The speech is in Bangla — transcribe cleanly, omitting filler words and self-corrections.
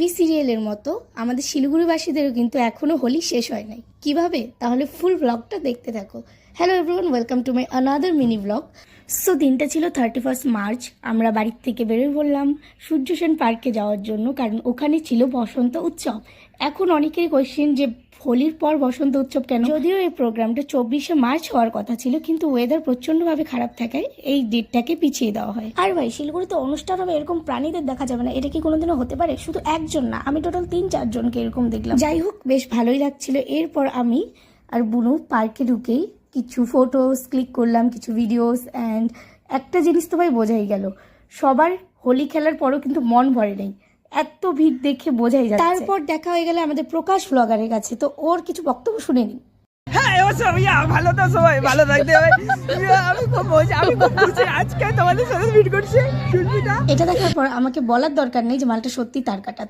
টিভি সিরিয়ালের মতো আমাদের শিলিগুড়িবাসীদেরও কিন্তু এখনও হোলি শেষ হয় নাই। কিভাবে? তাহলে ফুল ব্লগটা দেখতে থাকো। Hello everyone, welcome to my another mini blog. So দিনটা ছিল 31 মার্চ। আমরা বাড়ির থেকে বেরোয় বললাম সূর্য সেন পার্কে যাওয়ার জন্য, কারণ ওখানে ছিল বসন্ত উৎসব। এখন অনেকেরই কোয়েশ্চেন যে হোলির পর বসন্ত উৎসব কেন? যদিও এই প্রোগ্রামটা 24শে মার্চ হওয়ার কথা ছিল, কিন্তু ওয়েদার প্রচণ্ডভাবে খারাপ থাকায় এই ডেটটাকে পিছিয়ে দেওয়া হয়। আর ভাই, শিলিগুড়িতে অনুষ্ঠান হবে, এরকম প্রাণীদের দেখা যাবে না, এটা কি কোনোদিনও হতে পারে? শুধু একজন না, আমি টোটাল 3-4 জনকে এরকম দেখলাম। যাই হোক, বেশ ভালোই লাগছিল। এরপর আমি আর বুনু পার্কে ঢুকেই কিছু ফটোস ক্লিক করলাম, কিছু ভিডিওস। অ্যান্ড একটা জিনিস তো ভাই বোঝাই গেল, সবার হোলি খেলার পরও কিন্তু মন ভরে নেই, এত ভিড় দেখে বোঝাই যায়। তারপর দেখা হয়ে গেলে আমাদের প্রকাশ ব্লগারের কাছে, তো ওর কিছু বক্তব্য শুনে নিই। হ্যাঁ অবশ্যই ভালো তো, সবাই ভালো থাকতে হবে। আমি খুব খুশি আজকে তোমাদের সাথে ভিড় করছি। এটা দেখার পর আমাকে বলার দরকার নেই যে মালটা সত্যি তার কাটা।